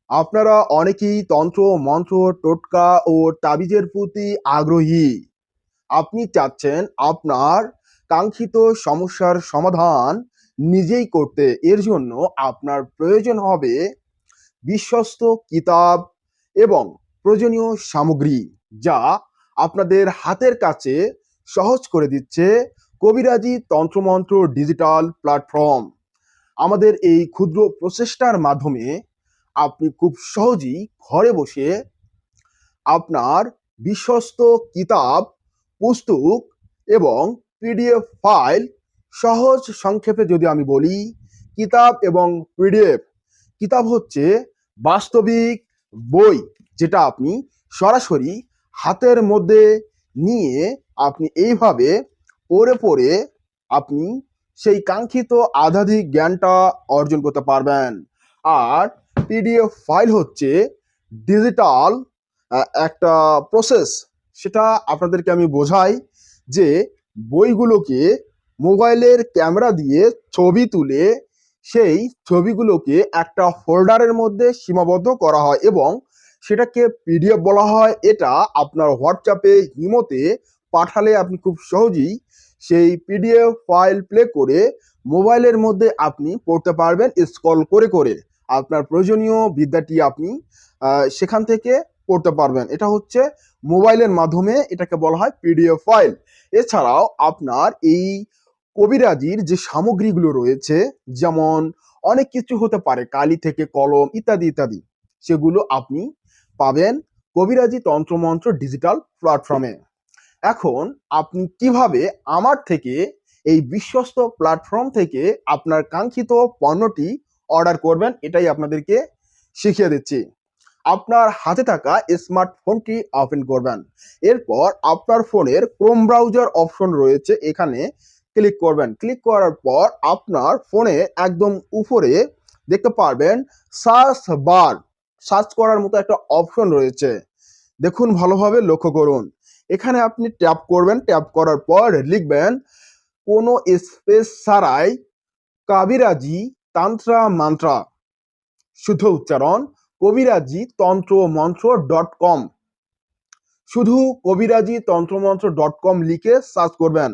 আপনারা অনেকেই তন্ত্র, মন্ত্র, টোটকা ও তাবিজের প্রতি আগ্রহী। আপনি চাচ্ছেন আপনার কাঙ্ক্ষিত সমস্যার সমাধান নিজেই করতে। এর জন্য আপনার প্রয়োজন হবে বিশ্বস্ত কিতাব এবং প্রয়োজনীয় সামগ্রী, যা আপনাদের হাতের কাছে সহজ করে দিচ্ছে কবিরাজি তন্ত্রমন্ত্র ডিজিটাল প্ল্যাটফর্ম। আমাদের এই ক্ষুদ্র প্রচেষ্টার মাধ্যমে আপনি খুব সহজেই ঘরে বসে আপনার বিশ্বস্ত কিতাব, পুস্তক এবং পিডিএফ ফাইল, সহজ সংক্ষেপে যদি আমি বলি, কিতাব এবং পিডিএফ। কিতাব হচ্ছে বাস্তবিক বই, যেটা আপনি সরাসরি হাতের মধ্যে নিয়ে আপনি এইভাবে পড়ে পড়ে আপনি সেই কাঙ্ক্ষিত আধ্যাত্মিক জ্ঞানটা অর্জন করতে পারবেন। আর পিডিএফ ফাইল হচ্ছে ডিজিটাল একটা প্রসেস। সেটা আপনাদেরকে আমি বোঝাই যে বইগুলোকে মোবাইলের ক্যামেরা দিয়ে ছবি তুলে সেই ছবিগুলোকে একটা ফোল্ডারের মধ্যে সীমাবদ্ধ করা হয় এবং সেটাকে পিডিএফ বলা হয়। এটা আপনার হোয়াটসঅ্যাপে, ইমোতে পাঠালে আপনি খুব সহজেই সেই পিডিএফ ফাইল প্লে করে মোবাইলের মধ্যে আপনি পড়তে পারবেন স্ক্রল করে করে। আপনার প্রয়োজনীয় বিদ্যাটি আপনি সেখান থেকে পড়তে পারবেন। এটা হচ্ছে মোবাইলের মাধ্যমে, এটাকে বলা হয় পিডিএফ ফাইল। এছাড়াও আপনার এই কবিরাজির যে সামগ্রীগুলো রয়েছে, যেমন অনেক কিছু হতে পারে, কালি থেকে কলম ইত্যাদি ইত্যাদি, সেগুলো আপনি পাবেন কবিরাজি তন্ত্রমন্ত্র ডিজিটাল প্ল্যাটফর্মে। এখন আপনি কিভাবে আমার থেকে, এই বিশ্বস্ত প্ল্যাটফর্ম থেকে আপনার কাঙ্ক্ষিত পণ্যটি অর্ডার করবেন, এটাই আপনাদেরকে শিখিয়ে দিচ্ছি। আপনার হাতে থাকা স্মার্টফোনটি ওপেন করবেন। এরপর আপনার ফোনের ক্রোম ব্রাউজার অপশন রয়েছে, এখানে ক্লিক করবেন। ক্লিক করার পর আপনার ফোনে একদম উপরে দেখতে পারবেন সার্চ বার, সার্চ করার মতো একটা অপশন রয়েছে। দেখুন, ভালোভাবে লক্ষ্য করুন। এখানে আপনি ট্যাপ করবেন। ট্যাপ করার পর লিখবেন কোনো স্পেস ছাড়াই কাবিরাজি তান্ত্রা মান্ত্রা, শুদ্ধ উচ্চারণ কবিরাজি তন্ত্রমন্ত্র.com। শুধু কবিরাজি তন্ত্রমন্ত্র.com লিখে সার্চ করবেন।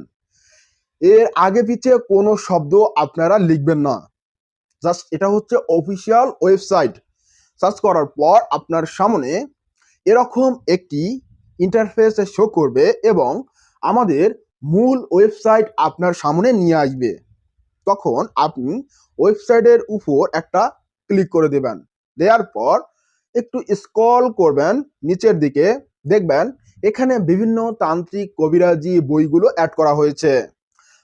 এর আগে পিছে কোনো শব্দ আপনারা লিখবেন না, জাস্ট এটা হচ্ছে অফিসিয়াল ওয়েবসাইট। সার্চ করার পর আপনার সামনে এরকম একটি ইন্টারফেস শো করবে এবং আমাদের মূল ওয়েবসাইট আপনার সামনে নিয়ে আসবে। তখন আপনি ওয়েবসাইটের উপর একটা ক্লিক করে দেবেন। দেওয়ার পর একটু স্ক্রল করবেন নিচের দিকে, দেখবেন এখানে বিভিন্ন তান্ত্রিক কবিরাজি বইগুলো অ্যাড করা হয়েছে।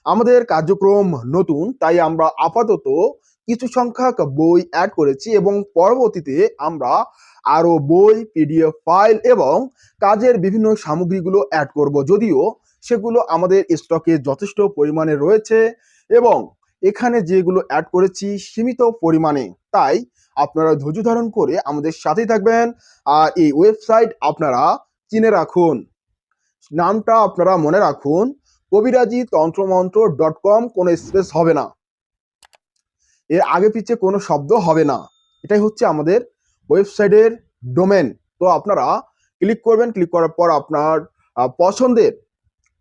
আমাদের কার্যক্রম নতুন, তাই আমরা আপাতত কিছু সংখ্যক বই অ্যাড করেছি এবং পরবর্তীতে আমরা আরও বই, পিডিএফ ফাইল এবং কাজের বিভিন্ন সামগ্রীগুলো অ্যাড করব, যদিও সেগুলো আমাদের স্টকে যথেষ্ট পরিমাণে রয়েছে এবং এখানে যেগুলো অ্যাড করেছি সীমিত পরিমাণে। তাই আপনারা ধৈর্য ধারণ করে আমাদের সাথেই থাকবেন। আর এই ওয়েবসাইট আপনারা চিনে রাখুন, নামটা আপনারা মনে রাখুন, কবিরাজি তন্ত্রমন্ত্র.com, কোনো স্পেস হবে না, এর আগে পিছে কোনো শব্দ হবে না। এটাই হচ্ছে আমাদের ওয়েবসাইটের ডোমেন। তো আপনারা ক্লিক করবেন। ক্লিক করার পর আপনার পছন্দের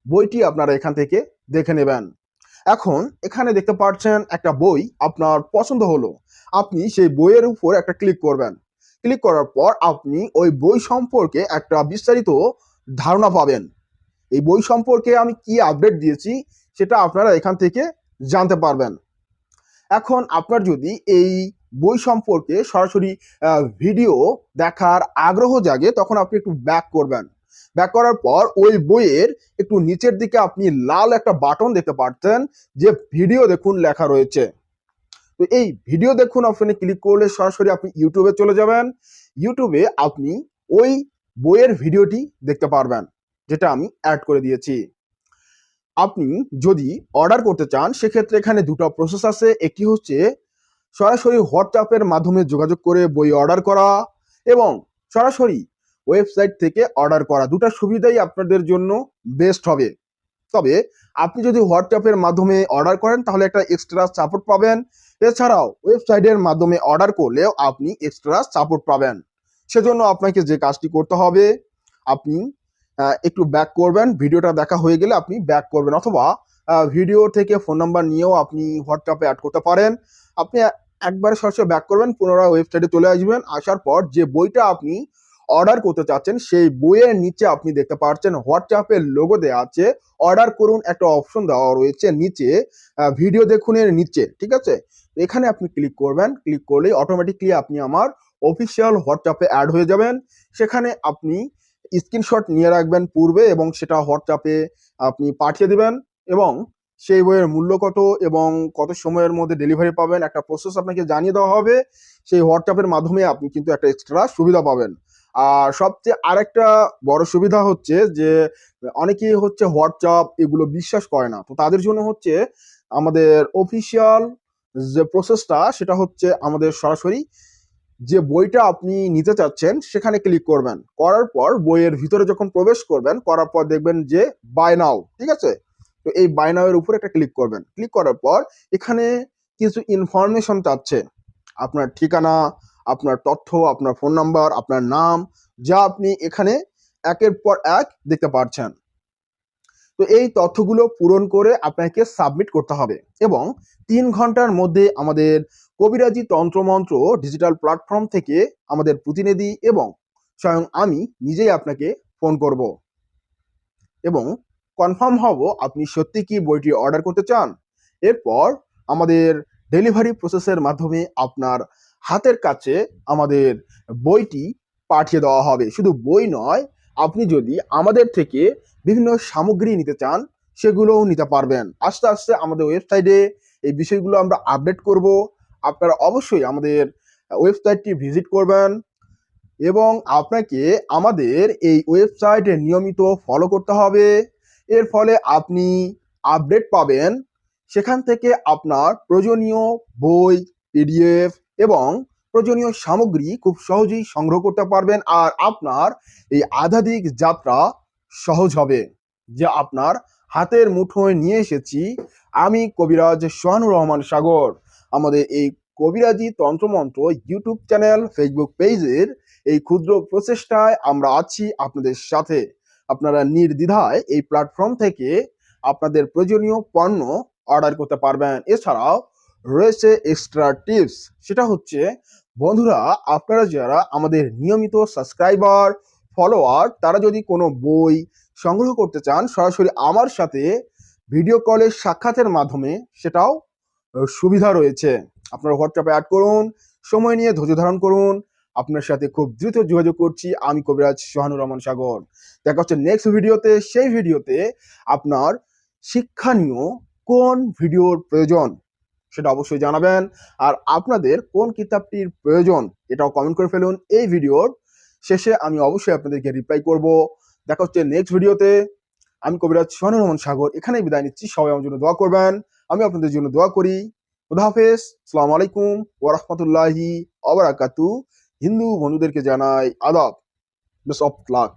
বইটি আপনারা এখান থেকে দেখে নেবেন। এখন এখানে দেখতে পাচ্ছেন একটা বই আপনার পছন্দ হলো, আপনি সেই বইয়ের উপর একটা ক্লিক করবেন। ক্লিক করার পর আপনি ওই বই সম্পর্কে একটা বিস্তারিত ধারণা পাবেন। এই বই সম্পর্কে আমি কি আপডেট দিয়েছি সেটা আপনারা এখান থেকে জানতে পারবেন। এখন আপনার যদি এই বই সম্পর্কে সরাসরি ভিডিও দেখার আগ্রহ জাগে, তখন আপনি একটু ব্যাক করবেন। ব্যাক করার পর ওই বইয়ের একটু নিচের দিকে আপনি লাল একটা বাটন দেখতে পাচ্ছেন, যে ভিডিও দেখুন লেখা রয়েছে। তো এই ভিডিও দেখুন অপশনে ক্লিক করলে সরাসরি আপনি ইউটিউবে চলে যাবেন। ইউটিউবে আপনি ওই বইয়ের ভিডিওটি দেখতে পারবেন, যেটা আমি অ্যাড করে দিয়েছি। আপনি যদি অর্ডার করতে চান, সেক্ষেত্রে এখানে দুটো প্রসেস আছে। একটি হচ্ছে সরাসরি হোয়াটসঅ্যাপের মাধ্যমে যোগাযোগ করে বই অর্ডার করা এবং সরাসরি ওয়েবসাইট থেকে অর্ডার করা। দুটো সুবিধাই আপনাদের জন্য বেস্ট হবে। তবে আপনি যদি হোয়াটসঅ্যাপের মাধ্যমে অর্ডার করেন তাহলে একটা এক্সট্রা সাপোর্ট পাবেন, এছাড়াও ওয়েবসাইটের মাধ্যমে অর্ডার করলেও আপনি এক্সট্রা সাপোর্ট পাবেন। সেজন্য আপনাকে যে কাজটি করতে হবে, আপনি একটু ব্যাক করবেন, ভিডিওটা দেখা হয়ে গেলে আপনি ব্যাক করবেন, অথবা ভিডিও থেকে ফোন নাম্বার নিয়েও আপনি হোয়াটসঅ্যাপে অ্যাড করতে পারেন। আপনি একবারে সরাসরি ব্যাক করবেন, পুনরায় ওয়েবসাইটে চলে আসবেন। আসার পর যে বইটা আপনি অর্ডার করতে চাচ্ছেন সেই বইয়ের নিচে আপনি দেখতে পাচ্ছেন হোয়াটসঅ্যাপের লোগো দেওয়া আছে, অর্ডার করুন একটা অপশন দেওয়া রয়েছে নিচে, ভিডিও দেখুনের নিচে, ঠিক আছে। এখানে আপনি ক্লিক করবেন, ক্লিক করলেই অটোমেটিকলি আপনি আমার অফিসিয়াল হোয়াটসঅ্যাপে অ্যাড হয়ে যাবেন। সেখানে আপনি স্ক্রিনশট নিয়ে রাখবেন পূর্বে এবং সেটা হোয়াটসঅ্যাপে আপনি পাঠিয়ে দিবেন, এবং সেই বইয়ের মূল্য কত এবং কত সময়ের মধ্যে ডেলিভারি পাবেন একটা প্রসেস আপনাকে জানিয়ে দেওয়া হবে। সেই হোয়াটসঅ্যাপের মাধ্যমে আপনি কিন্তু একটা এক্সট্রা সুবিধা পাবেন। আর সবচেয়ে আরেকটা বড় সুবিধা হচ্ছে যে অনেকেই হচ্ছে হোয়াটসঅ্যাপ এগুলো বিশ্বাস করে না, তো তাদের জন্য হচ্ছে আমাদের অফিসিয়াল যে প্রসেসটা সেটা হচ্ছে আমাদের সরাসরি যে বইটা আপনি নিতে চাচ্ছেন সেখানে ক্লিক করবেন, করার পর বইয়ের ভিতরে যখন প্রবেশ করবেন, করার পর দেখবেন যে বাই নাও, ঠিক আছে। তো এই বাই নাও এর উপর একটা ক্লিক করবেন, ক্লিক করার পর এখানে কিছু ইনফরমেশন চাচ্ছে, আপনার ঠিকানা, আপনার তথ্য, আপনার ফোন নাম্বার, আপনার নাম, যা আপনি এখানে একের পর এক দেখতে পাচ্ছেন। তো এই তথ্যগুলো পূরণ করে আপনাকে সাবমিট করতে হবে, এবং 3 ঘন্টার মধ্যে আমাদের কবিরাজি তন্ত্রমন্ত্র ডিজিটাল প্ল্যাটফর্ম থেকে আমাদের প্রতিনিধি এবং স্বয়ং আমি নিজেই আপনাকে ফোন করব এবং কনফার্ম হব আপনি সত্যি কি বইটি অর্ডার করতে চান। এরপর আমাদের ডেলিভারি প্রসেসের মাধ্যমে আপনার হাতের কাছে আমাদের বইটি পাঠিয়ে দেওয়া হবে। শুধু বই নয়, আপনি যদি আমাদের থেকে বিভিন্ন সামগ্রী নিতে চান সেগুলোও নিতে পারবেন। আস্তে আস্তে আমাদের ওয়েবসাইটে এই বিষয়গুলো আমরা আপডেট করব। আপনারা অবশ্যই আমাদের ওয়েবসাইটটি ভিজিট করবেন, এবং আপনাকে আমাদের এই ওয়েবসাইটে নিয়মিত ফলো করতে হবে। এর ফলে আপনি আপডেট পাবেন, সেখান থেকে আপনার প্রয়োজনীয় বই, পিডিএফ এবং প্রয়োজনীয় সামগ্রী খুব সহজেই সংগ্রহ করতে পারবেন। আর আপনার এই আধ্যাত্মিক যাত্রা সহজ হবে, যা আপনার হাতের মুঠোয় নিয়ে এসেছি আমি কবিরাজ সোহানুর রহমান সাগর। আমাদের এই কবিরাজি তন্ত্রমন্ত্র ইউটিউব চ্যানেল, ফেসবুক পেজের এই ক্ষুদ্র প্রচেষ্টায় আমরা আছি আপনাদের সাথে। আপনারা নির্দ্বিধায় এই প্ল্যাটফর্ম থেকে আপনাদের প্রয়োজনীয় পণ্য অর্ডার করতে পারবেন। এছাড়াও রয়েছে এক্সট্রা টিপস, সেটা হচ্ছে বন্ধুরা, আপনারা যারা আমাদের নিয়মিত সাবস্ক্রাইবার, ফলোয়ার, তারা যদি কোনো বই সংগ্রহ করতে চান সরাসরি আমার সাথে ভিডিও কলের সাক্ষাতের মাধ্যমে, সেটাও সুবিধা রয়েছে। আপনারা হোয়াটসঅ্যাপে অ্যাড করুন, সময় নিয়ে ধৈর্য ধারণ করুন, আপনার সাথে খুব দ্রুত যোগাযোগ করছি আমি কবিরাজ সোহানুর রহমান সাগর। দেখা হচ্ছে নেক্সট ভিডিওতে। সেই ভিডিওতে আপনার শিক্ষণীয় কোন ভিডিওর প্রয়োজন সেটা অবশ্যই জানাবেন, আর আপনাদের কোন কিতাবটির প্রয়োজন এটাও কমেন্ট করে ফেলুন। এই ভিডিওর শেষে আমি অবশ্যই আপনাদেরকে রিপ্লাই করব। দেখা হচ্ছে নেক্সট ভিডিওতে। আমি কবিরাজ সোহানুর রহমান সাগর এখানেই বিদায় নিচ্ছি। সবাই আমার জন্য দোয়া করবেন, আমি আপনাদের জন্য দোয়া করি। খুদা হাফেজ, আসসালামু আলাইকুম ওয়া রাহমাতুল্লাহি ওয়া বারাকাতুহু। হিন্দু বন্ধুদেরকে জানাই আদাব, বেস্ট অফ লাক।